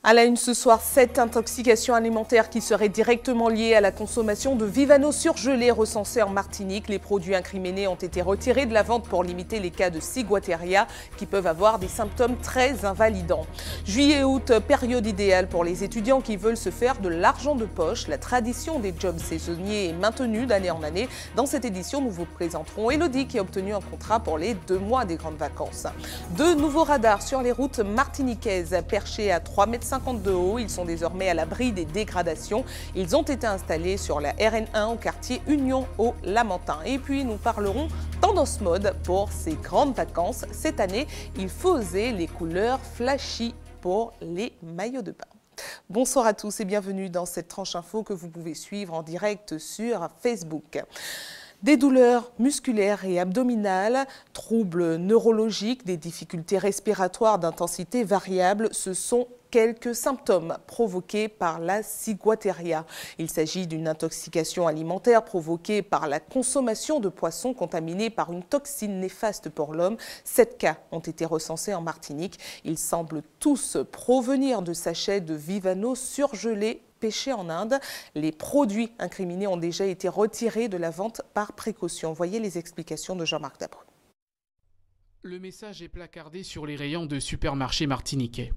À la une ce soir, 7 intoxications alimentaires qui seraient directement liées à la consommation de Vivano surgelé recensés en Martinique. Les produits incriminés ont été retirés de la vente pour limiter les cas de ciguatteria qui peuvent avoir des symptômes très invalidants. Juillet et août, période idéale pour les étudiants qui veulent se faire de l'argent de poche. La tradition des jobs saisonniers est maintenue d'année en année. Dans cette édition, nous vous présenterons Elodie qui a obtenu un contrat pour les 2 mois des grandes vacances. 2 nouveaux radars sur les routes martiniquaises perchés à 3,50 m de haut. Ils sont désormais à l'abri des dégradations. Ils ont été installés sur la RN1 au quartier Union au Lamentin. Et puis nous parlerons tendance mode pour ces grandes vacances. Cette année, il faut oser les couleurs flashy pour les maillots de bain. Bonsoir à tous et bienvenue dans cette tranche info que vous pouvez suivre en direct sur Facebook. Des douleurs musculaires et abdominales, troubles neurologiques, des difficultés respiratoires d'intensité variable, ce sont quelques symptômes provoqués par la ciguatteria. Il s'agit d'une intoxication alimentaire provoquée par la consommation de poissons contaminés par une toxine néfaste pour l'homme. 7 cas ont été recensés en Martinique. Ils semblent tous provenir de sachets de Vivano surgelés pêchés en Inde. Les produits incriminés ont déjà été retirés de la vente par précaution. Voyez les explications de Jean-Marc Dabreu. Le message est placardé sur les rayons de supermarchés martiniquais.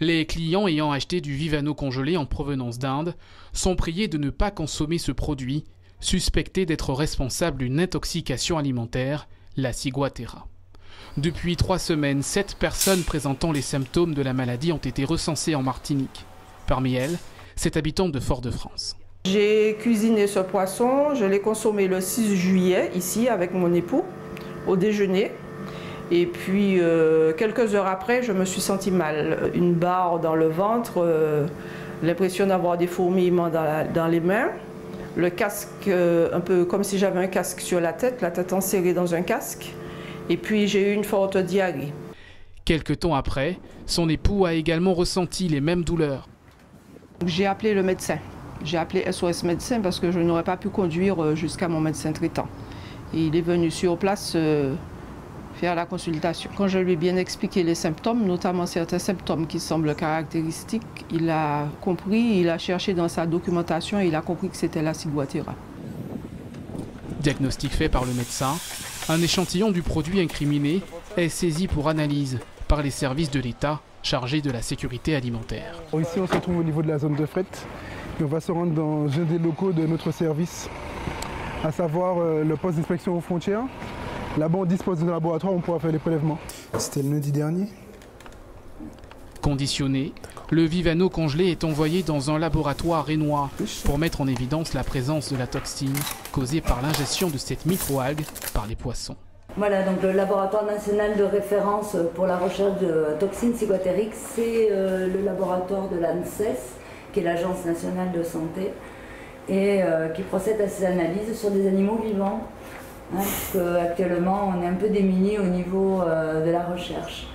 Les clients ayant acheté du Vivano congelé en provenance d'Inde sont priés de ne pas consommer ce produit, suspecté d'être responsable d'une intoxication alimentaire, la ciguatteria. Depuis 3 semaines, 7 personnes présentant les symptômes de la maladie ont été recensées en Martinique. Parmi elles, cette habitante de Fort-de-France. J'ai cuisiné ce poisson, je l'ai consommé le 6 juillet, ici, avec mon époux, au déjeuner. Et puis, quelques heures après, je me suis sentie mal. Une barre dans le ventre, l'impression d'avoir des fourmillements dans les mains. Le casque, un peu comme si j'avais un casque sur la tête enserrée dans un casque. Et puis, j'ai eu une forte diarrhée. Quelque temps après, son époux a également ressenti les mêmes douleurs. J'ai appelé le médecin. J'ai appelé SOS médecin parce que je n'aurais pas pu conduire jusqu'à mon médecin traitant. Et il est venu sur place faire la consultation. Quand je lui ai bien expliqué les symptômes, notamment certains symptômes qui semblent caractéristiques, il a compris, il a cherché dans sa documentation et il a compris que c'était la ciguatteria. Diagnostic fait par le médecin, un échantillon du produit incriminé est saisi pour analyse par les services de l'État chargés de la sécurité alimentaire. Ici, on se trouve au niveau de la zone de fret et on va se rendre dans un des locaux de notre service, à savoir le poste d'inspection aux frontières. Là-bas, on dispose d'un laboratoire où on pourra faire les prélèvements. C'était le lundi dernier. Conditionné, le Vivano congelé est envoyé dans un laboratoire rénois pour mettre en évidence la présence de la toxine causée par l'ingestion de cette microalgue par les poissons. Voilà, donc le laboratoire national de référence pour la recherche de toxines ciguatériques, c'est le laboratoire de l'ANSES, qui est l'Agence nationale de santé, et qui procède à ces analyses sur des animaux vivants. Parce qu'actuellement, on est un peu démunis au niveau de la recherche.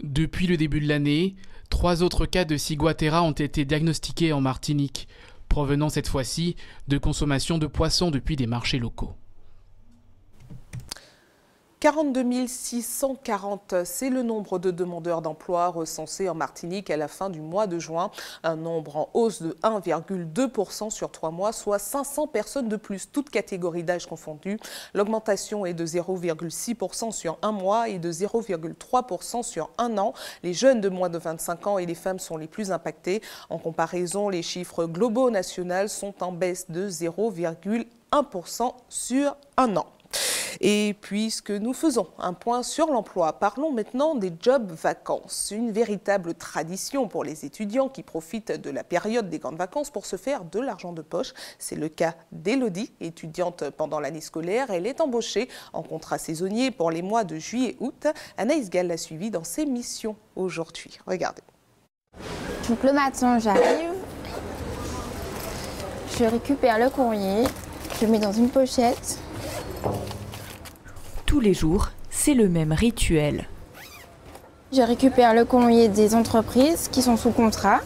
Depuis le début de l'année, 3 autres cas de ciguatteria ont été diagnostiqués en Martinique, provenant cette fois-ci de consommation de poissons depuis des marchés locaux. 42 640, c'est le nombre de demandeurs d'emploi recensés en Martinique à la fin du mois de juin. Un nombre en hausse de 1,2% sur 3 mois, soit 500 personnes de plus, toutes catégories d'âge confondues. L'augmentation est de 0,6% sur 1 mois et de 0,3% sur 1 an. Les jeunes de moins de 25 ans et les femmes sont les plus impactés. En comparaison, les chiffres globaux nationaux sont en baisse de 0,1% sur 1 an. Et puisque nous faisons un point sur l'emploi, parlons maintenant des jobs vacances. Une véritable tradition pour les étudiants qui profitent de la période des grandes vacances pour se faire de l'argent de poche. C'est le cas d'Elodie, étudiante pendant l'année scolaire. Elle est embauchée en contrat saisonnier pour les mois de juillet-août. Anaïs Gall l'a suivie dans ses missions aujourd'hui. Regardez. Donc le matin, j'arrive, je récupère le courrier, je le mets dans une pochette. Tous les jours, c'est le même rituel. Je récupère le courrier des entreprises qui sont sous contrat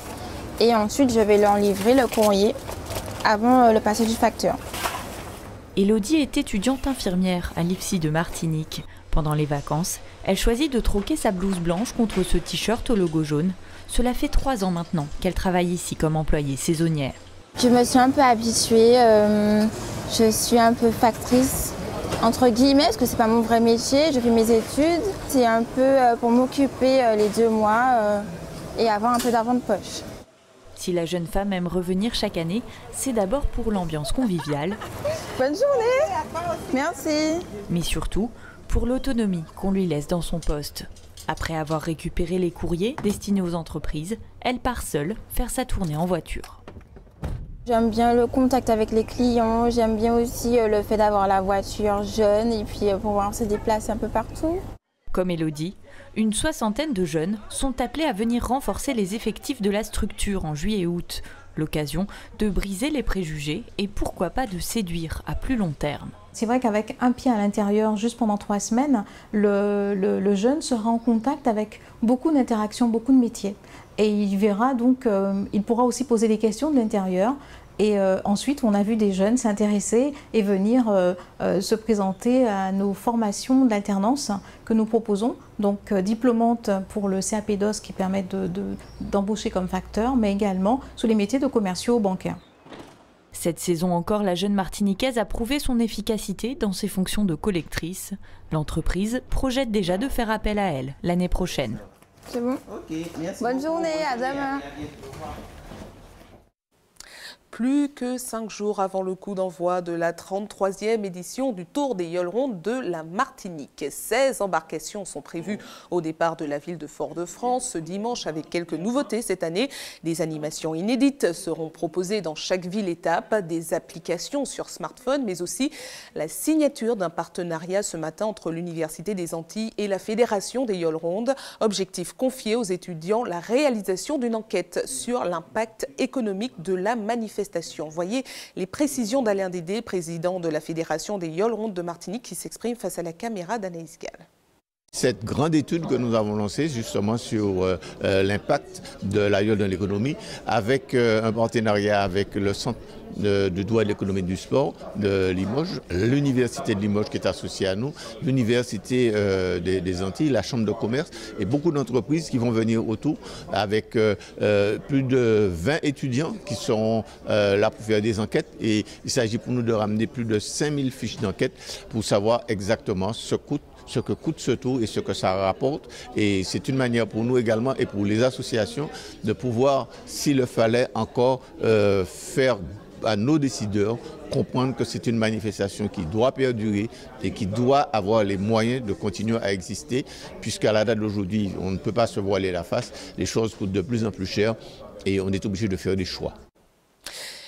et ensuite je vais leur livrer le courrier avant le passage du facteur. Elodie est étudiante infirmière à l'IFSI de Martinique. Pendant les vacances, elle choisit de troquer sa blouse blanche contre ce t-shirt au logo jaune, Cela fait 3 ans maintenant qu'elle travaille ici comme employée saisonnière. Je me suis un peu habituée, je suis un peu factrice, entre guillemets, parce que c'est pas mon vrai métier, je fais mes études. C'est un peu pour m'occuper les 2 mois et avoir un peu d'argent de poche. Si la jeune femme aime revenir chaque année, c'est d'abord pour l'ambiance conviviale. Bonne journée, merci. Mais surtout pour l'autonomie qu'on lui laisse dans son poste. Après avoir récupéré les courriers destinés aux entreprises, elle part seule faire sa tournée en voiture. J'aime bien le contact avec les clients, j'aime bien aussi le fait d'avoir la voiture jeune et puis pouvoir se déplacer un peu partout. Comme Elodie, une 60aine de jeunes sont appelés à venir renforcer les effectifs de la structure en juillet et août. L'occasion de briser les préjugés et pourquoi pas de séduire à plus long terme. C'est vrai qu'avec un pied à l'intérieur, juste pendant 3 semaines, le jeune sera en contact avec beaucoup d'interactions, beaucoup de métiers. Et il verra donc, il pourra aussi poser des questions de l'intérieur. Et ensuite, on a vu des jeunes s'intéresser et venir se présenter à nos formations d'alternance que nous proposons. Donc diplômante pour le CAP DOS qui permet d'embaucher comme facteur, mais également sous les métiers de commerciaux ou bancaires. Cette saison encore, la jeune Martiniquaise a prouvé son efficacité dans ses fonctions de collectrice. L'entreprise projette déjà de faire appel à elle l'année prochaine. C'est bon ? Ok, merci. Bonne journée, à demain. Plus que 5 jours avant le coup d'envoi de la 33e édition du Tour des Yoles Rondes de la Martinique. 16 embarcations sont prévues au départ de la ville de Fort-de-France ce dimanche avec quelques nouveautés cette année. Des animations inédites seront proposées dans chaque ville-étape, des applications sur smartphone, mais aussi la signature d'un partenariat ce matin entre l'Université des Antilles et la Fédération des Yoles Rondes. Objectif confié aux étudiants, la réalisation d'une enquête sur l'impact économique de la manifestation. Voyez les précisions d'Alain Dédé, président de la Fédération des Yoles Rondes de Martinique, qui s'exprime face à la caméra d'Anaïs Gall. Cette grande étude que nous avons lancée justement sur l'impact de la yole dans l'économie, avec un partenariat avec le Centre du droit de l'économie du sport de Limoges, l'Université de Limoges qui est associée à nous, l'Université des Antilles, la Chambre de commerce et beaucoup d'entreprises qui vont venir autour avec plus de 20 étudiants qui seront là pour faire des enquêtes. Et il s'agit pour nous de ramener plus de 5000 fiches d'enquête pour savoir exactement ce que coûte ce tour et ce que ça rapporte. Et c'est une manière pour nous également et pour les associations de pouvoir, s'il le fallait, encore faire à nos décideurs comprendre que c'est une manifestation qui doit perdurer et qui doit avoir les moyens de continuer à exister, puisqu'à la date d'aujourd'hui, on ne peut pas se voiler la face, les choses coûtent de plus en plus cher et on est obligé de faire des choix.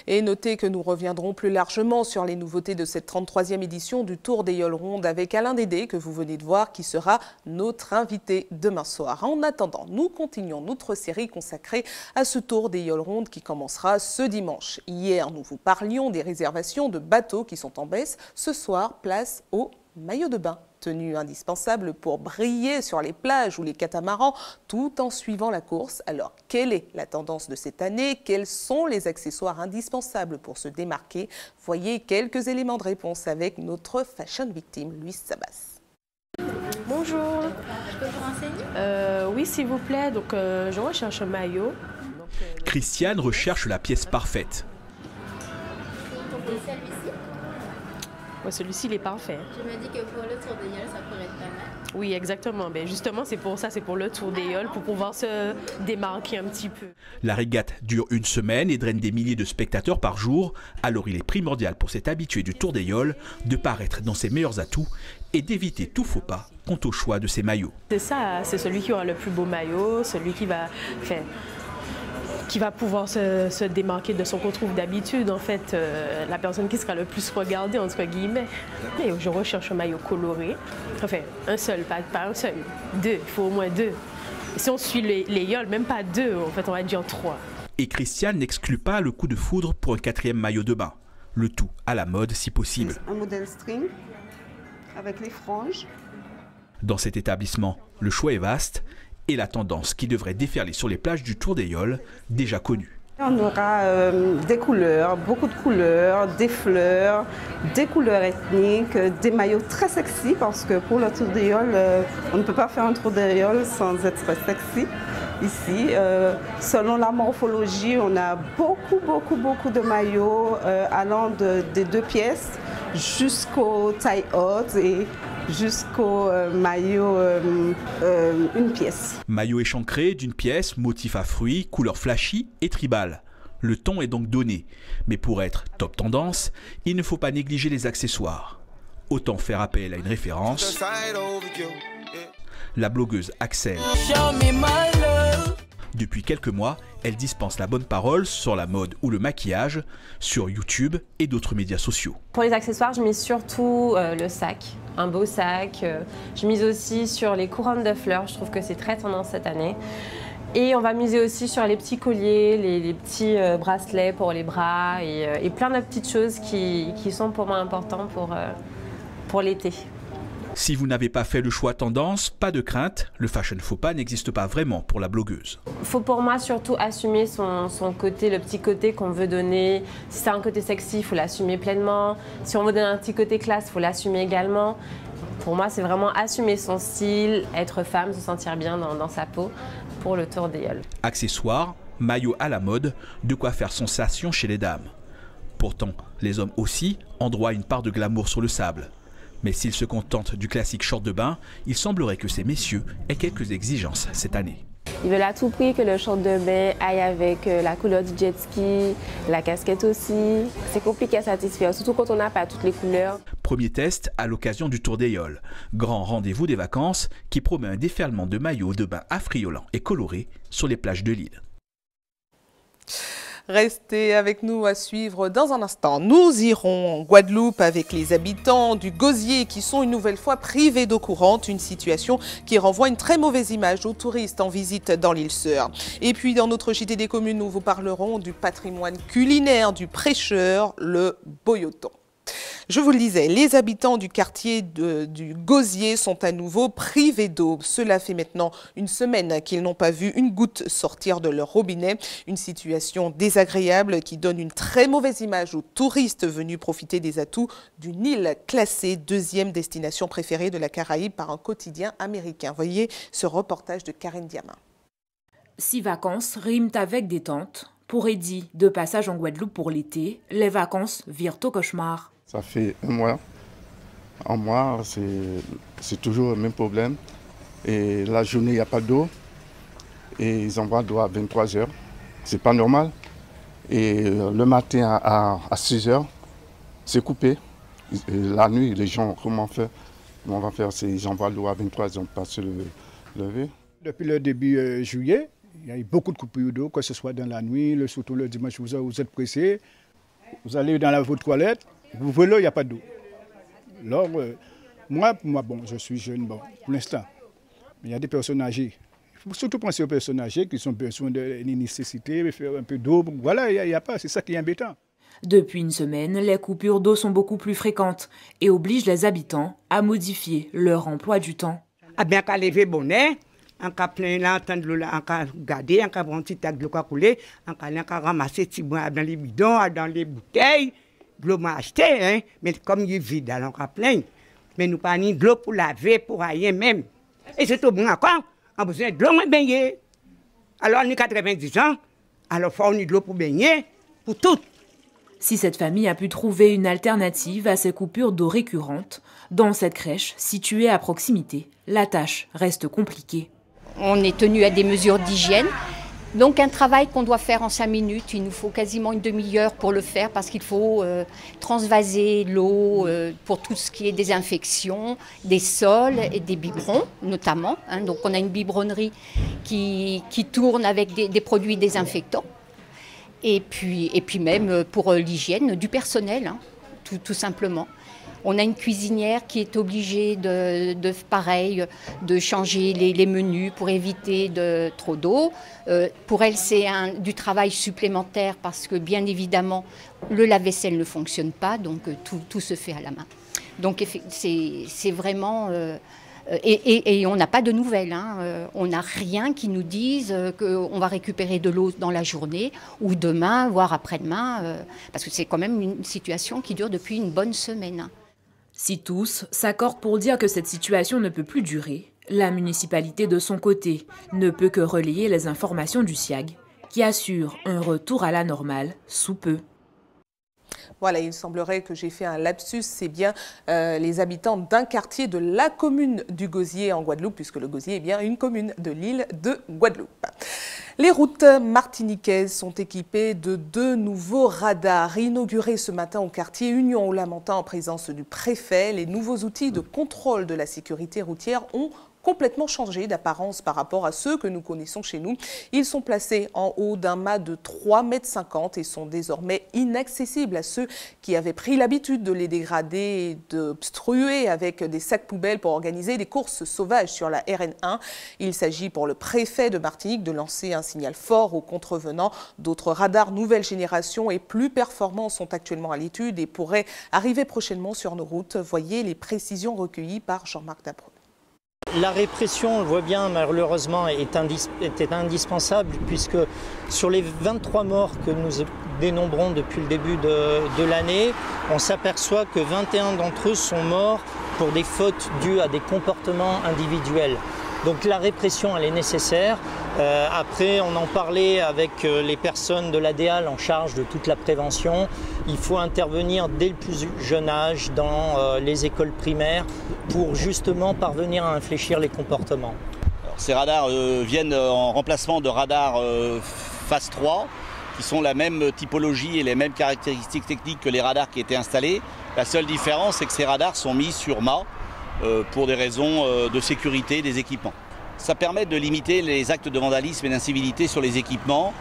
Et notez que nous reviendrons plus largement sur les nouveautés de cette 33e édition du Tour des Yoles Rondes avec Alain Dédé, que vous venez de voir, qui sera notre invité demain soir. En attendant, nous continuons notre série consacrée à ce Tour des Yoles Rondes qui commencera ce dimanche. Hier, nous vous parlions des réservations de bateaux qui sont en baisse. Ce soir, place au maillot de bain. Tenue indispensable pour briller sur les plages ou les catamarans tout en suivant la course. Alors, quelle est la tendance de cette année? Quels sont les accessoires indispensables pour se démarquer? Voyez quelques éléments de réponse avec notre fashion victime, Louise Sabas. Bonjour. Je peux vous renseigner? Oui, s'il vous plaît. Donc, je recherche un maillot. Christiane recherche la pièce parfaite. Et celui-ci? Ouais, celui-ci, il est parfait. Je me dis que pour le Tour des Yoles, ça pourrait être pas mal. Oui, exactement. Ben justement, c'est pour ça, c'est pour le Tour des Yoles, pour pouvoir se démarquer un petit peu. La régate dure une semaine et draine des milliers de spectateurs par jour. Alors il est primordial pour cet habitué du Tour des Yoles de paraître dans ses meilleurs atouts et d'éviter tout faux pas quant au choix de ses maillots. C'est ça, c'est celui qui aura le plus beau maillot, celui qui va... qui va pouvoir se démarquer de ce qu'on trouve d'habitude, en fait, la personne qui sera le plus regardée, entre guillemets. Et je recherche un maillot coloré, enfin, un seul, pas un seul, deux, il faut au moins deux. Et si on suit les yoles, même pas deux, en fait, on va dire trois. Et Christiane n'exclut pas le coup de foudre pour un 4e maillot de bain. Le tout à la mode si possible. Un modèle string, avec les franges. Dans cet établissement, le choix est vaste, et la tendance qui devrait déferler sur les plages du Tour des Yoles, déjà connue. On aura des couleurs, beaucoup de couleurs, des fleurs, des couleurs ethniques, des maillots très sexy parce que pour le Tour des Yoles, on ne peut pas faire un Tour des Yoles sans être sexy. ici. Selon la morphologie, on a beaucoup de maillots allant des 2 pièces jusqu'aux tailles hautes et jusqu'au maillot 1 pièce. Maillot échancré d'1 pièce, motif à fruits, couleur flashy et tribal. Le ton est donc donné. Mais pour être top tendance, il ne faut pas négliger les accessoires. Autant faire appel à une référence, la blogueuse Axel. Depuis quelques mois, elle dispense la bonne parole sur la mode ou le maquillage sur YouTube et d'autres médias sociaux. Pour les accessoires, je mise surtout le sac, un beau sac. Je mise aussi sur les couronnes de fleurs, je trouve que c'est très tendance cette année. Et on va miser aussi sur les petits colliers, les petits bracelets pour les bras et plein de petites choses qui sont pour moi importantes pour l'été. Si vous n'avez pas fait le choix tendance, pas de crainte, le fashion faux pas n'existe pas vraiment pour la blogueuse. Il faut pour moi surtout assumer son côté, le petit côté qu'on veut donner. Si c'est un côté sexy, il faut l'assumer pleinement. Si on veut donner un petit côté classe, il faut l'assumer également. Pour moi, c'est vraiment assumer son style, être femme, se sentir bien dans sa peau pour le Tour d'Ailleul. Accessoires, maillots à la mode, de quoi faire sensation chez les dames. Pourtant, les hommes aussi ont droit à une part de glamour sur le sable. Mais s'ils se contentent du classique short de bain, il semblerait que ces messieurs aient quelques exigences cette année. Ils veulent à tout prix que le short de bain aille avec la couleur du jet ski, la casquette aussi. C'est compliqué à satisfaire, surtout quand on n'a pas toutes les couleurs. Premier test à l'occasion du Tour d'Ailleul. Grand rendez-vous des vacances qui promet un déferlement de maillots de bain affriolants et colorés sur les plages de l'île. Restez avec nous à suivre dans un instant. Nous irons en Guadeloupe avec les habitants du Gosier qui sont une nouvelle fois privés d'eau courante, une situation qui renvoie une très mauvaise image aux touristes en visite dans l'île Sœur. Et puis dans notre JT des communes, nous vous parlerons du patrimoine culinaire du prêcheur, le boyoton. Je vous le disais, les habitants du quartier du Gosier sont à nouveau privés d'eau. Cela fait maintenant une semaine qu'ils n'ont pas vu une goutte sortir de leur robinet. Une situation désagréable qui donne une très mauvaise image aux touristes venus profiter des atouts d'une île classée 2e destination préférée de la Caraïbe par un quotidien américain. Voyez ce reportage de Karine Diamin. 6 vacances riment avec détente. Pour Eddy, de passage en Guadeloupe pour l'été, les vacances virent au cauchemar. Ça fait 1 mois. En mois, c'est toujours le même problème. Et la journée, il n'y a pas d'eau. Et ils envoient l'eau à 23 h. C'est pas normal. Et le matin à 6 h, c'est coupé. Et la nuit, les gens, comment on va faire, ils envoient l'eau à 23 h, on passe se lever. Depuis le début juillet, il y a eu beaucoup de coupures d'eau, que ce soit dans la nuit, surtout le dimanche, vous êtes pressé. Vous allez dans votre toilette. Vous voulez, il n'y a pas d'eau. Alors, moi, bon, je suis jeune, bon, pour l'instant. Mais il y a des personnes âgées. Il faut surtout penser aux personnes âgées qui ont besoin d'une nécessité, faire un peu d'eau. Voilà, il n'y a pas, c'est ça qui est embêtant. Depuis une semaine, les coupures d'eau sont beaucoup plus fréquentes et obligent les habitants à modifier leur emploi du temps. Ah bien qu'à lever bonnet, en cas plein là, entendre l'eau là, en cas garder, en cas prendre un petit tac de l'eau couler, en cas ramasser petit bois dans les bidons, dans les bouteilles. De l'eau m'a acheté, hein, mais comme il est vide, alors on a plein. Mais nous pas ni de l'eau pour laver, pour rien même. Et c'est tout bon encore, on a besoin de l'eau pour baigner. Alors on a 90 ans, alors il faut on a de l'eau pour baigner, pour tout. Si cette famille a pu trouver une alternative à ces coupures d'eau récurrentes, dans cette crèche située à proximité, la tâche reste compliquée. On est tenu à des mesures d'hygiène. Donc un travail qu'on doit faire en 5 minutes, il nous faut quasiment une demi-heure pour le faire parce qu'il faut transvaser l'eau pour tout ce qui est désinfection, des sols et des biberons notamment. Hein. Donc on a une biberonnerie qui tourne avec des produits désinfectants. Et puis même pour l'hygiène du personnel, hein, tout simplement. On a une cuisinière qui est obligée de changer les menus pour éviter trop d'eau. Pour elle, c'est du travail supplémentaire parce que, bien évidemment, le lave-vaisselle ne fonctionne pas, donc tout se fait à la main. Donc c'est vraiment... Et on n'a pas de nouvelles. Hein. On n'a rien qui nous dise qu'on va récupérer de l'eau dans la journée ou demain, voire après-demain, parce que c'est quand même une situation qui dure depuis une bonne semaine. Si tous s'accordent pour dire que cette situation ne peut plus durer, La municipalité, de son côté, ne peut que relayer les informations du SIAG, qui assure un retour à la normale sous peu. Voilà, il semblerait que j'ai fait un lapsus, c'est bien les habitants d'un quartier de la commune du Gosier en Guadeloupe, puisque le Gosier est bien une commune de l'île de Guadeloupe. Les routes martiniquaises sont équipées de 2 nouveaux radars inaugurés ce matin au quartier Union au Lamentin en présence du préfet. Les nouveaux outils de contrôle de la sécurité routière ont complètement changé d'apparence par rapport à ceux que nous connaissons chez nous. Ils sont placés en haut d'un mât de 3,50 m et sont désormais inaccessibles à ceux qui avaient pris l'habitude de les dégrader et d'obstruer avec des sacs poubelles pour organiser des courses sauvages sur la RN1. Il s'agit pour le préfet de Martinique de lancer un signal fort aux contrevenants. D'autres radars nouvelle génération et plus performants sont actuellement à l'étude et pourraient arriver prochainement sur nos routes. Voyez les précisions recueillies par Jean-Marc Dabreux. La répression, on le voit bien, malheureusement, était indispensable puisque sur les 23 morts que nous dénombrons depuis le début de l'année, on s'aperçoit que 21 d'entre eux sont morts pour des fautes dues à des comportements individuels. Donc la répression, elle est nécessaire. Après, on en parlait avec les personnes de l'ADEAL en charge de toute la prévention. Il faut intervenir dès le plus jeune âge dans les écoles primaires pour justement parvenir à infléchir les comportements. Alors, ces radars viennent en remplacement de radars phase 3 qui sont la même typologie et les mêmes caractéristiques techniques que les radars qui étaient installés. La seule différence, c'est que ces radars sont mis sur mât pour des raisons de sécurité des équipements. Ça permet de limiter les actes de vandalisme et d'incivilité sur les équipements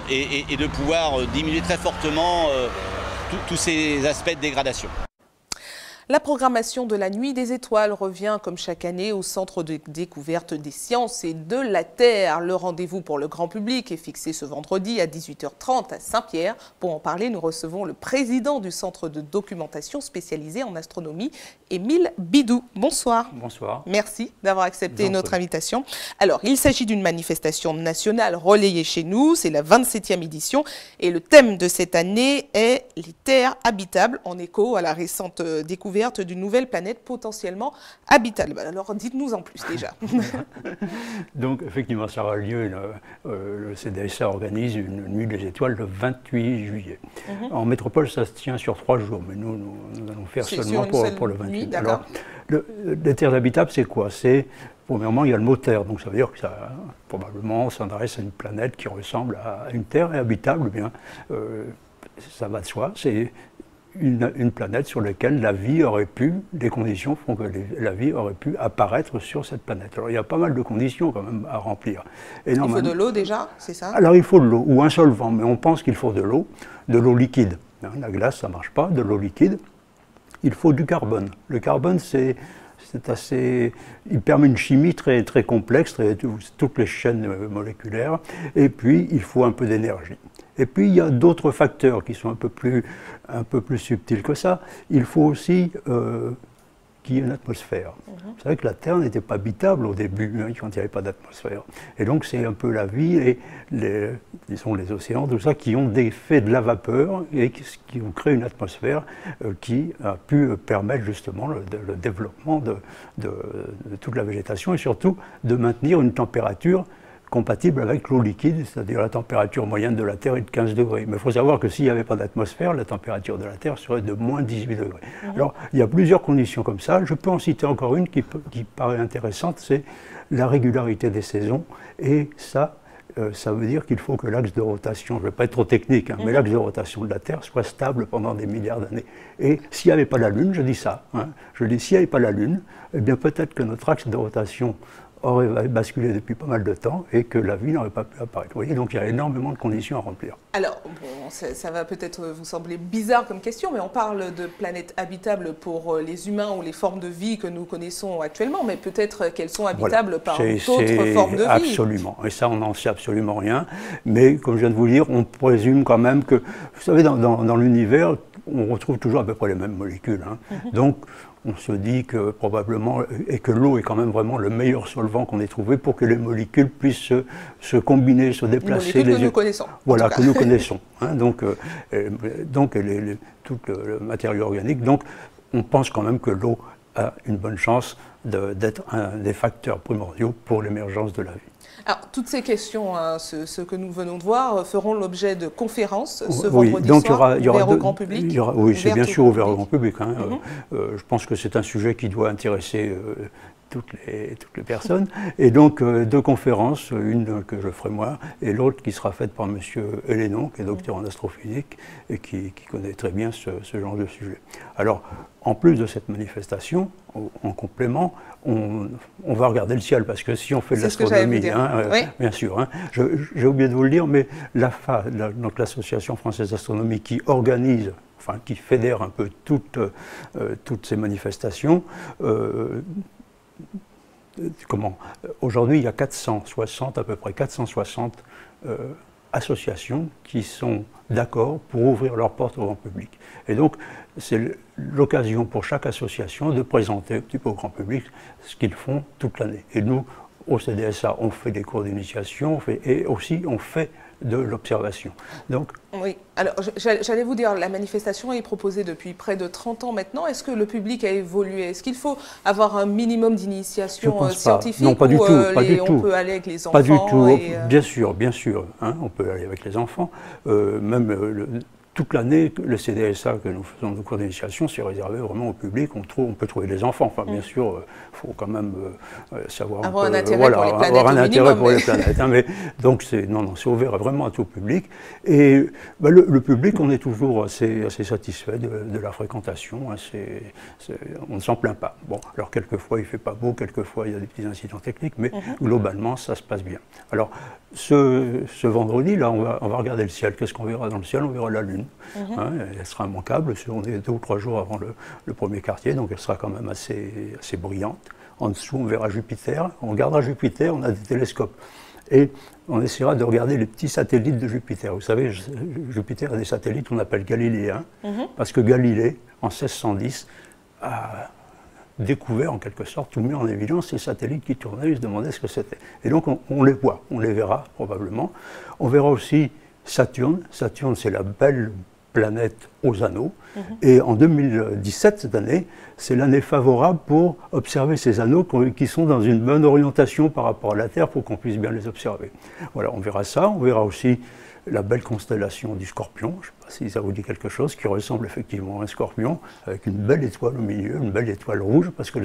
et de pouvoir diminuer très fortement tous ces aspects de dégradation. La programmation de la Nuit des Étoiles revient comme chaque année au Centre de découverte des sciences et de la Terre. Le rendez-vous pour le grand public est fixé ce vendredi à 18h30 à Saint-Pierre. Pour en parler, nous recevons le président du Centre de documentation spécialisé en astronomie, Émile Bidou. Bonsoir. Bonsoir. Merci d'avoir accepté notre invitation. Alors, il s'agit d'une manifestation nationale relayée chez nous. C'est la 27e édition et le thème de cette année est les terres habitables, en écho à la récente découverte d'une nouvelle planète potentiellement habitable. Alors dites-nous en plus déjà. Donc effectivement, ça aura lieu, le CDSA organise une nuit des étoiles le 28 juillet. En métropole, ça se tient sur 3 jours, mais nous allons faire seulement pour le 28. Alors, les terres habitables, c'est quoi? C'est, premièrement, il y a le mot terre, donc ça veut dire que ça, probablement, s'adresse à une planète qui ressemble à une terre, et habitable, eh bien, ça va de soi, c'est une planète sur laquelle la vie aurait pu, les conditions font que la vie aurait pu apparaître sur cette planète. Alors il y a pas mal de conditions quand même à remplir. Et il faut de l'eau déjà, c'est ça? Alors il faut de l'eau, ou un solvant, mais on pense qu'il faut de l'eau liquide. La glace, ça ne marche pas, de l'eau liquide. Il faut du carbone. Le carbone, c'est assez, il permet une chimie très, très complexe, toutes les chaînes moléculaires, et puis il faut un peu d'énergie. Et puis il y a d'autres facteurs qui sont un peu plus subtils que ça. Il faut aussi qu'il y ait une atmosphère. C'est vrai que la Terre n'était pas habitable au début, quand il n'y avait pas d'atmosphère. Et donc c'est un peu la vie et les océans, tout ça, qui ont fait de la vapeur et qui ont créé une atmosphère qui a pu permettre justement le développement de toute la végétation et surtout de maintenir une température compatible avec l'eau liquide, c'est-à-dire la température moyenne de la Terre est de 15 degrés. Mais il faut savoir que s'il n'y avait pas d'atmosphère, la température de la Terre serait de moins 18 degrés. Alors, il y a plusieurs conditions comme ça. Je peux en citer encore une qui paraît intéressante, c'est la régularité des saisons. Et ça veut dire qu'il faut que l'axe de rotation, je ne vais pas être trop technique, mais l'axe de rotation de la Terre soit stable pendant des milliards d'années. Et s'il n'y avait pas la Lune, je dis ça, je dis s'il n'y avait pas la Lune, eh bien peut-être que notre axe de rotation aurait basculé depuis pas mal de temps et que la vie n'aurait pas pu apparaître. Vous voyez, donc il y a énormément de conditions à remplir. Alors, bon, ça va peut-être vous sembler bizarre comme question, mais on parle de planètes habitables pour les humains ou les formes de vie que nous connaissons actuellement, mais peut-être qu'elles sont habitables par d'autres formes de vie. Absolument, et ça on n'en sait absolument rien, mais comme je viens de vous le dire, on présume quand même que, vous savez, dans l'univers, on retrouve toujours à peu près les mêmes molécules. Donc, on se dit que probablement, et que l'eau est quand même vraiment le meilleur solvant qu'on ait trouvé pour que les molécules puissent se combiner, se déplacer. Les molécules que nous connaissons. Voilà, que nous connaissons. Donc tout le matériau organique. Donc, on pense quand même que l'eau a une bonne chance d'être un des facteurs primordiaux pour l'émergence de la vie. Alors, toutes ces questions, hein, ce que nous venons de voir, feront l'objet de conférences ce oui, vendredi donc soir, ouvert au grand public. Oui, c'est bien sûr ouvert au grand public. Hein. Je pense que c'est un sujet qui doit intéresser toutes les personnes. Et donc, deux conférences, une que je ferai moi, et l'autre qui sera faite par M. Hélénon, qui est docteur en astrophysique et qui connaît très bien ce genre de sujet. Alors, en plus de cette manifestation, en complément, on va regarder le ciel, parce que si on fait de l'astronomie, hein, oui. Bien sûr, hein, j'ai oublié de vous le dire, mais donc l'association française d'astronomie qui organise, enfin qui fédère un peu toutes ces manifestations, aujourd'hui il y a 460, à peu près 460 associations qui sont d'accord pour ouvrir leurs portes au grand public. Et donc, c'est l'occasion pour chaque association de présenter un petit peu au grand public ce qu'ils font toute l'année. Et nous, au CDSA, on fait des cours d'initiation et aussi on fait de l'observation. Donc, oui, alors j'allais vous dire, la manifestation est proposée depuis près de 30 ans maintenant. Est-ce que le public a évolué? Est-ce qu'il faut avoir un minimum d'initiation scientifique? Non, pas du tout. On peut aller avec les enfants? Pas du tout. Bien sûr, hein, on peut aller avec les enfants. Toute l'année, le CDSA que nous faisons de cours d'initiation, c'est réservé vraiment au public. On peut trouver des enfants. Enfin, bien sûr, il faut quand même savoir avoir un intérêt pour les planètes. Avoir un intérêt pour les planètes. Hein, mais, donc, c'est ouvert vraiment à tout public. Et le public, on est toujours assez satisfait de la fréquentation. Hein, on ne s'en plaint pas. Bon, alors quelquefois, il ne fait pas beau, quelquefois, il y a des petits incidents techniques, mais globalement, ça se passe bien. Alors, ce vendredi, là, on va regarder le ciel. Qu'est-ce qu'on verra dans le ciel? On verra la Lune. Hein, elle sera immanquable. On est 2 ou 3 jours avant le premier quartier, donc elle sera quand même assez brillante. En dessous, on verra Jupiter. On regardera Jupiter, on a des télescopes. Et on essaiera de regarder les petits satellites de Jupiter. Vous savez, Jupiter a des satellites qu'on appelle galiléens, parce que Galilée, en 1610, a découvert en quelque sorte, tout mis en évidence ces satellites qui tournaient, ils se demandaient ce que c'était. Et donc on les voit, on les verra probablement. On verra aussi Saturne. Saturne, c'est la belle planète aux anneaux. Et en 2017, cette année, c'est l'année favorable pour observer ces anneaux qui sont dans une bonne orientation par rapport à la Terre pour qu'on puisse bien les observer. Voilà, on verra ça. On verra aussi la belle constellation du Scorpion, je ne sais pas si ça vous dit quelque chose, qui ressemble effectivement à un scorpion, avec une belle étoile au milieu, une belle étoile rouge, parce que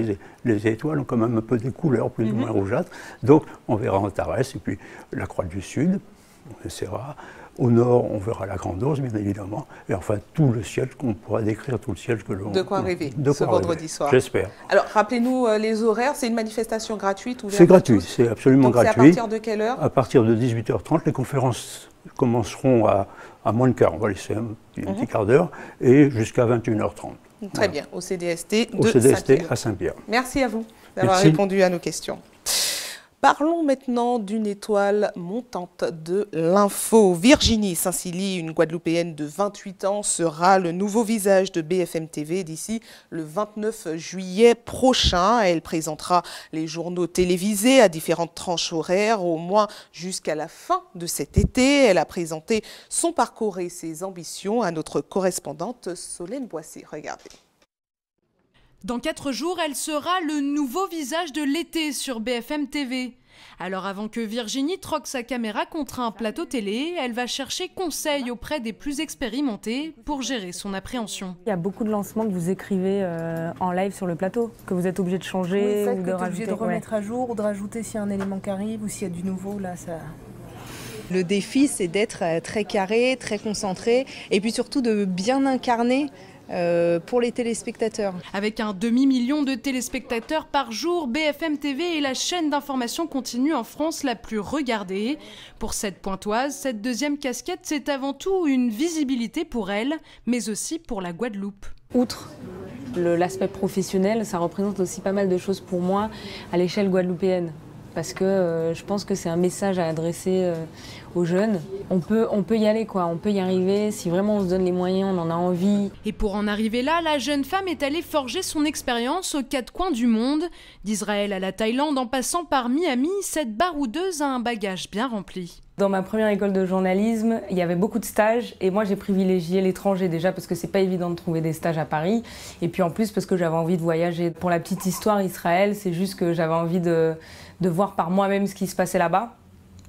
les étoiles ont quand même un peu des couleurs plus ou moins rougeâtres. Donc on verra Antares, et puis la Croix du Sud, on essaiera. Au nord, on verra la Grande Ourse, bien évidemment, et enfin tout le ciel, qu'on pourra décrire tout le ciel que l'on... De quoi rêver ce vendredi soir. J'espère. Alors, rappelez-nous les horaires, c'est une manifestation gratuite ouverte? C'est gratuit, c'est absolument gratuit. C'est à partir de quelle heure? À partir de 18h30, les conférences commenceront à moins de quart, on va laisser un petit quart d'heure, et jusqu'à 21h30. Très bien, au CDST de Au CDST Saint-Pierre. à Saint-Pierre. Merci à vous d'avoir répondu à nos questions. Parlons maintenant d'une étoile montante de l'info. Virginie Saint-Silly, une Guadeloupéenne de 28 ans, sera le nouveau visage de BFM TV d'ici le 29 juillet prochain. Elle présentera les journaux télévisés à différentes tranches horaires, au moins jusqu'à la fin de cet été. Elle a présenté son parcours et ses ambitions à notre correspondante Solène Boissé. Regardez. Dans 4 jours, elle sera le nouveau visage de l'été sur BFM TV. Alors avant que Virginie troque sa caméra contre un plateau télé, elle va chercher conseil auprès des plus expérimentés pour gérer son appréhension. Il y a beaucoup de lancements que vous écrivez en live sur le plateau, que vous êtes obligé de changer ou de rajouter. Obligé de remettre à jour ou de rajouter s'il y a un élément qui arrive ou s'il y a du nouveau, là ça... Le défi, c'est d'être très carré, très concentré et puis surtout de bien incarner pour les téléspectateurs. Avec un demi-million de téléspectateurs par jour, BFM TV est la chaîne d'information continue en France la plus regardée. Pour cette pointoise, cette deuxième casquette, c'est avant tout une visibilité pour elle, mais aussi pour la Guadeloupe. Outre l'aspect professionnel, ça représente aussi pas mal de choses pour moi à l'échelle guadeloupéenne. parce que je pense que c'est un message à adresser aux jeunes. On peut y aller, quoi. On peut y arriver si vraiment on se donne les moyens, on en a envie. Et pour en arriver là, la jeune femme est allée forger son expérience aux quatre coins du monde. D'Israël à la Thaïlande, en passant par Miami, cette baroudeuse a un bagage bien rempli. Dans ma première école de journalisme, il y avait beaucoup de stages et moi j'ai privilégié l'étranger déjà parce que c'est pas évident de trouver des stages à Paris et puis en plus parce que j'avais envie de voyager. Pour la petite histoire, Israël, c'est juste que j'avais envie de voir par moi-même ce qui se passait là-bas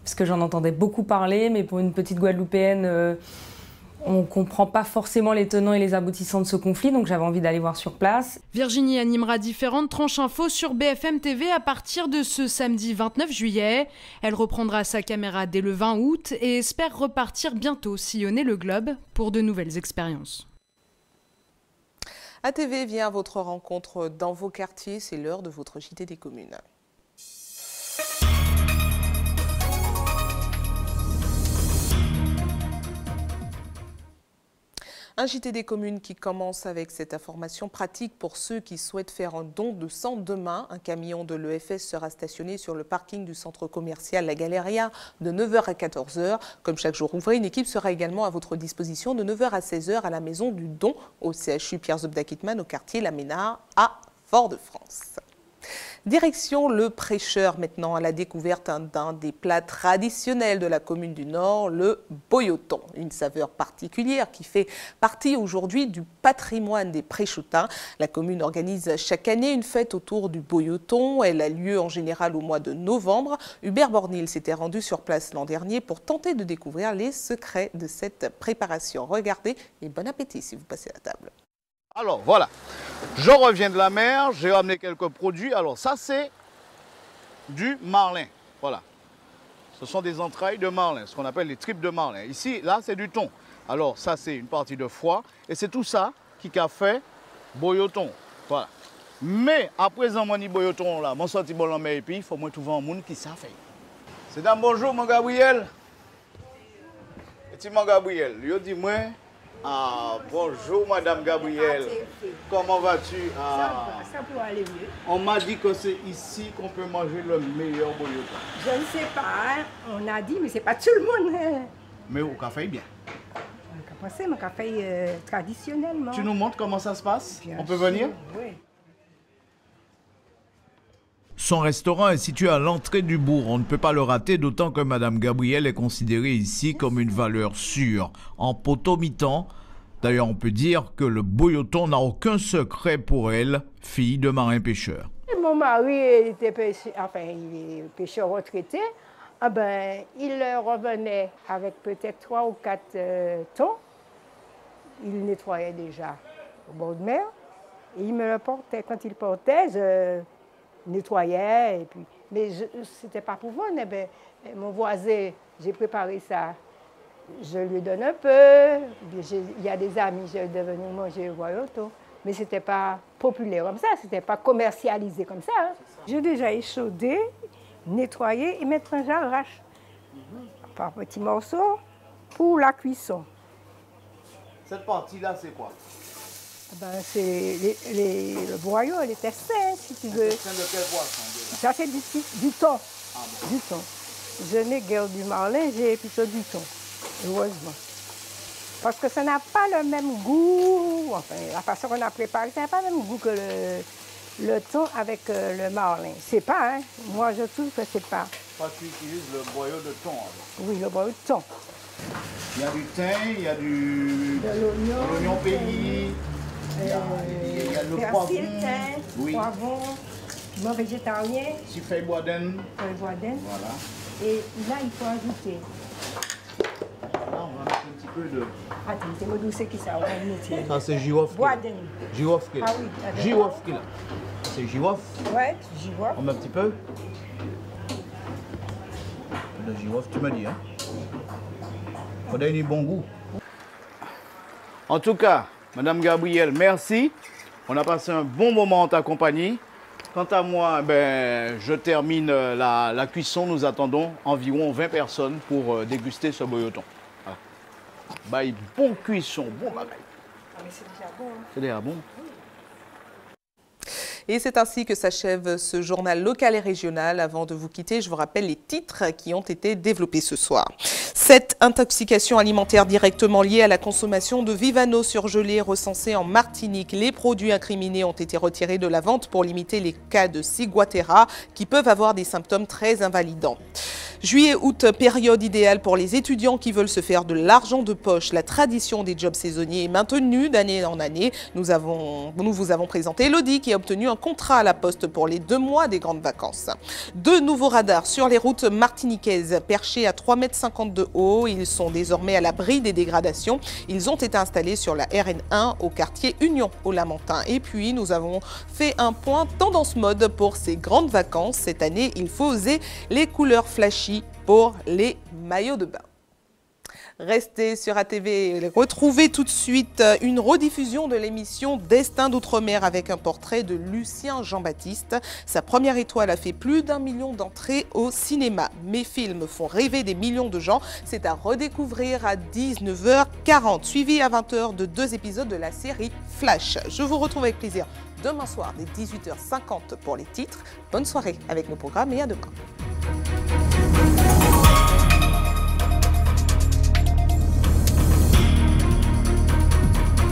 parce que j'en entendais beaucoup parler, mais pour une petite Guadeloupéenne, on ne comprend pas forcément les tenants et les aboutissants de ce conflit, donc j'avais envie d'aller voir sur place. Virginie animera différentes tranches info sur BFM TV à partir de ce samedi 29 juillet. Elle reprendra sa caméra dès le 20 août et espère repartir bientôt sillonner le globe pour de nouvelles expériences. ATV vient à votre rencontre dans vos quartiers, c'est l'heure de votre JT des communes. Un JT des communes qui commence avec cette information pratique pour ceux qui souhaitent faire un don de sang demain. Un camion de l'EFS sera stationné sur le parking du centre commercial La Galeria de 9h à 14h. Comme chaque jour ouvré, une équipe sera également à votre disposition de 9h à 16h à la maison du don au CHU Pierre Zobda-Kitman au quartier La Ménard à Fort-de-France. Direction le Prêcheur maintenant à la découverte d'un des plats traditionnels de la commune du Nord, le boyoton. Une saveur particulière qui fait partie aujourd'hui du patrimoine des Prêchoutins. La commune organise chaque année une fête autour du boyoton. Elle a lieu en général au mois de novembre. Hubert Bornil s'était rendu sur place l'an dernier pour tenter de découvrir les secrets de cette préparation. Regardez et bon appétit si vous passez à la table. Alors voilà, je reviens de la mer, j'ai ramené quelques produits. Alors ça c'est du marlin, voilà. Ce sont des entrailles de marlin, ce qu'on appelle les tripes de marlin. Ici, là c'est du thon. Alors ça c'est une partie de foie et c'est tout ça qui a fait boyoton, voilà. Mais à présent, mon boyoton là, mon sorti bon en mer et puis il faut moi trouver un monde qui ça fait. C'est d'un bonjour mon Gabriel. Et mon Gabriel, lui dit moi. Ah, bonjour Madame Gabrielle. Comment vas-tu? Ça peut aller mieux. On m'a dit que c'est ici qu'on peut manger le meilleur boyoton. Je ne sais pas, hein. On a dit, mais c'est pas tout le monde. Hein. Mais au café, bien. On café, mon café traditionnellement. Tu nous montres comment ça se passe? Bien On peut sûr, venir? Oui. Son restaurant est situé à l'entrée du bourg. On ne peut pas le rater, d'autant que Madame Gabrielle est considérée ici comme une valeur sûre. En potomitan, d'ailleurs on peut dire que le boyoton n'a aucun secret pour elle, fille de marin-pêcheur. Mon mari était pêcheur retraité. Ah ben, il revenait avec peut-être 3 ou 4 thons. Il nettoyait déjà au bord de mer. Et il me le portait. Quand il portait, je nettoyais, et puis, mais c'était pas pour vendre. Ben, mon voisin, j'ai préparé ça, je lui donne un peu. Il y a des amis, je vais venir manger au boyoton, mais c'était pas populaire comme ça, c'était pas commercialisé comme ça. Hein. J'ai déjà échaudé, nettoyé et mettre un jarrache par petits morceaux pour la cuisson. Cette partie-là, c'est quoi? Ben, c'est le boyau, les testins, si tu veux. De quel poisson? Ça, c'est du thon. Ah, bon. Du thon. Je n'ai guère du marlin, j'ai plutôt du thon, heureusement. Parce que ça n'a pas le même goût, enfin, la façon qu'on a préparé, ça n'a pas le même goût que le thon avec le marlin. C'est pas, hein. Moi, je trouve que c'est pas. Tu utilises le boyau de thon, alors. Oui, le boyau de thon. Il y a du thym, il y a de l'oignon pays. Il y a le poivron, oui. Poivron, piment végétarien. Sifei boaden. Voilà. Et là, il faut ajouter. Là, on va mettre un petit peu de. Attends, c'est mon douce qui ça va mettre. Ça, c'est jiwof. Boaden. Jiwof. Ah oui. Jiwof. C'est jiwof. Ouais, jiwof. On met un petit peu. Le jiwof, tu m'as dit, hein. Faut donner du bon goût. En tout cas, Madame Gabrielle, merci. On a passé un bon moment en ta compagnie. Quant à moi, ben, je termine la cuisson. Nous attendons environ 20 personnes pour déguster ce boyoton. Voilà. Bah, bon cuisson, bon bagaille. Ah, mais c'est déjà bon. Hein. C'est déjà bon. Et c'est ainsi que s'achève ce journal local et régional. Avant de vous quitter, je vous rappelle les titres qui ont été développés ce soir. 7 intoxications alimentaires directement liées à la consommation de Vivano surgelé recensées en Martinique. Les produits incriminés ont été retirés de la vente pour limiter les cas de ciguatera qui peuvent avoir des symptômes très invalidants. Juillet-août, période idéale pour les étudiants qui veulent se faire de l'argent de poche. La tradition des jobs saisonniers est maintenue d'année en année. Nous vous avons présenté Elodie qui a obtenu un contrat à la poste pour les 2 mois des grandes vacances. 2 nouveaux radars sur les routes martiniquaises perchés à 3,50 m de haut. Ils sont désormais à l'abri des dégradations. Ils ont été installés sur la RN1 au quartier Union au Lamentin. Et puis nous avons fait un point tendance mode pour ces grandes vacances. Cette année, il faut oser les couleurs flashy pour les maillots de bain. Restez sur ATV, retrouvez tout de suite une rediffusion de l'émission Destin d'Outre-mer avec un portrait de Lucien Jean-Baptiste. Sa première étoile a fait plus d'1 million d'entrées au cinéma. Mes films font rêver des millions de gens. C'est à redécouvrir à 19h40, suivi à 20h de 2 épisodes de la série Flash. Je vous retrouve avec plaisir demain soir dès 18h50 pour les titres. Bonne soirée avec nos programmes et à demain.